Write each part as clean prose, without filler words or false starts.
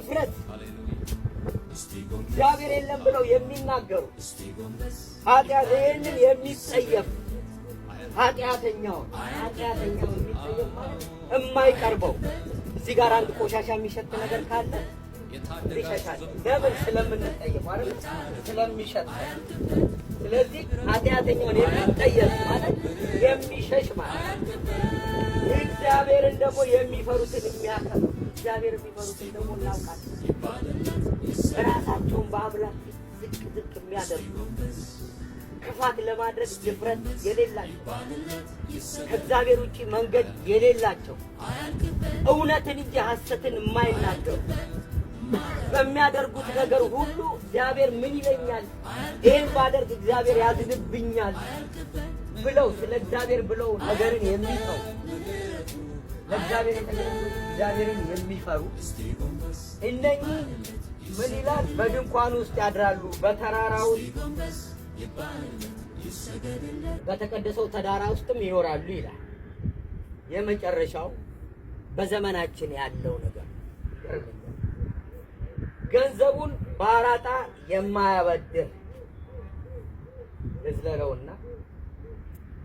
በድፍረት እግዚአብሔር የለም ብለው የሚናገሩ ይህንን የሚጸየፍ ኃጢአተኛውን የሚጸየፍ ማለት የማይቀርበው እዚህ ጋር አንድ ቆሻሻ የሚሸት ነገር ካለ ይሸሻል። ለምን? ስለምንጠየፍ አይደል? ስለሚሸት። ስለዚህ ኃጢአተኛውን የሚጠየፍ ማለት የሚሸሽ ማለት እግዚአብሔርን ደግሞ የሚፈሩትን የሚያከብር እግዚአብሔር የሚፈሩትን ደግሞ እናውቃለን። ራሳቸውን በአምላክ ዝቅ የሚያደርጉ ክፋት ለማድረግ ድፍረት የሌላቸው ከእግዚአብሔር ውጪ መንገድ የሌላቸው እውነትን እንጂ ሐሰትን የማይናገሩ በሚያደርጉት ነገር ሁሉ እግዚአብሔር ምን ይለኛል፣ ይህን ባደርግ እግዚአብሔር ያዝንብኛል ብለው ስለ እግዚአብሔር ብለው ነገርን የሚፈሩ ለእግዚአብሔር እግዚአብሔርን የሚፈሩ እነኚህ ምን ይላል? በድንኳን ውስጥ ያድራሉ፣ በተራራ ውስጥ በተቀደሰው ተራራ ውስጥም ይኖራሉ ይላል። የመጨረሻው በዘመናችን ያለው ነገር ገንዘቡን በአራጣ የማያበድር እዝለለውና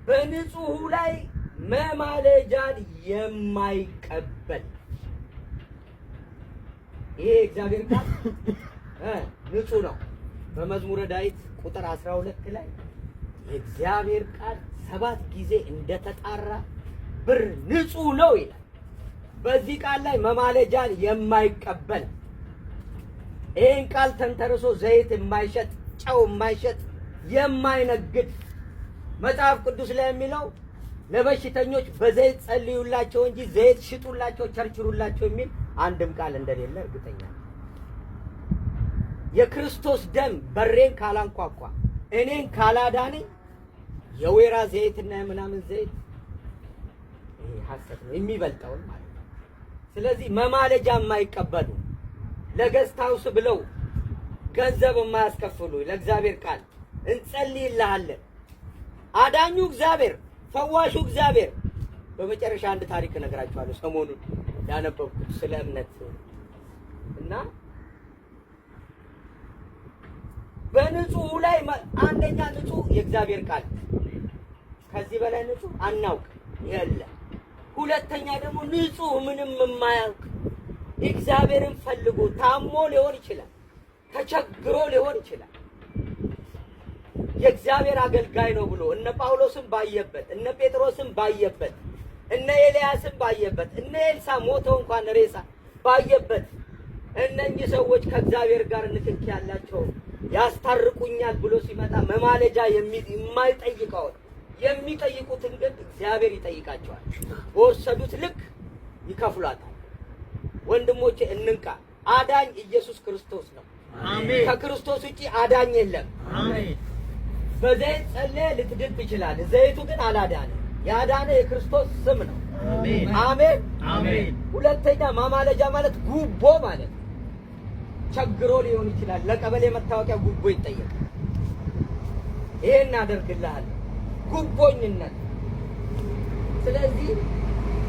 በንጹሑ ላይ መማለጃን የማይቀበል ይሄ እግዚአብሔር ቃል ንጹሕ ነው። በመዝሙረ ዳዊት ቁጥር 12 ላይ የእግዚአብሔር ቃል 7 ጊዜ እንደተጣራ ብር ንጹሕ ነው ይላል። በዚህ ቃል ላይ መማለጃን የማይቀበል ይህን ቃል ተንተርሶ ዘይት የማይሸጥ ጨው የማይሸጥ የማይነግድ መጽሐፍ ቅዱስ ላይ የሚለው ለበሽተኞች በዘይት ጸልዩላቸው እንጂ ዘይት ሽጡላቸው ቸርችሩላቸው የሚል አንድም ቃል እንደሌለ እርግጠኛ ነኝ። የክርስቶስ ደም በሬን ካላንኳኳ እኔን ካላዳነኝ የወይራ ዘይትና የምናምን ዘይት ሐሰት ነው የሚበልጠውን ማለት ነው። ስለዚህ መማለጃ የማይቀበሉ ለገስት ሃውስ ብለው ገንዘብ የማያስከፍሉ ለእግዚአብሔር ቃል እንጸልይልሃለን አዳኙ እግዚአብሔር ፈዋሹ እግዚአብሔር። በመጨረሻ አንድ ታሪክ እነግራችኋለሁ ሰሞኑን ያነበብኩት ስለ እምነት እና በንጹሑ ላይ አንደኛ ንጹሕ የእግዚአብሔር ቃል ከዚህ በላይ ንጹሕ አናውቅ የለ። ሁለተኛ ደግሞ ንጹሕ ምንም የማያውቅ እግዚአብሔርን ፈልጎ ታሞ ሊሆን ይችላል፣ ተቸግሮ ሊሆን ይችላል። የእግዚአብሔር አገልጋይ ነው ብሎ እነ ጳውሎስን ባየበት፣ እነ ጴጥሮስን ባየበት፣ እነ ኤልያስን ባየበት፣ እነ ኤልሳ ሞተው እንኳን ሬሳ ባየበት እነኚህ ሰዎች ከእግዚአብሔር ጋር ንክኪ ያላቸው ያስታርቁኛል ብሎ ሲመጣ መማለጃ የማይጠይቀውን የሚጠይቁትን ግን እግዚአብሔር ይጠይቃቸዋል። በወሰዱት ልክ ይከፍሏታል። ወንድሞቼ እንንቃ። አዳኝ ኢየሱስ ክርስቶስ ነው። አሜን። ከክርስቶስ ውጪ አዳኝ የለም። አሜን። በዘይት ጸልየህ ልትድን ትችላለህ። ዘይቱ ግን አላዳነ። ያዳነ የክርስቶስ ስም ነው። አሜን አሜን አሜን። ሁለተኛ ማማለጃ ማለት ጉቦ ማለት ነው። ቸግሮ ሊሆን ይችላል። ለቀበሌ መታወቂያ ጉቦ ይጠየቃል። ይሄን አደርግልሃለሁ ጉቦኝነት። ስለዚህ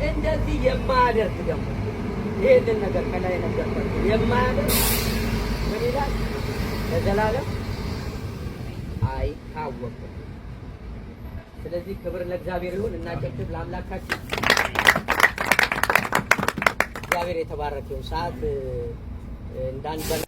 እንደዚህ የማያደርግ ደግሞ ይሄንን ነገር ከላይ ነገር የማያደርግ ምን ይላል? ለዘላለም አይታወቅም። ስለዚህ ክብር ለእግዚአብሔር ይሁን። እናጨብጭብ ለአምላካችን። እግዚአብሔር የተባረከው ሰዓት እንዳንበላ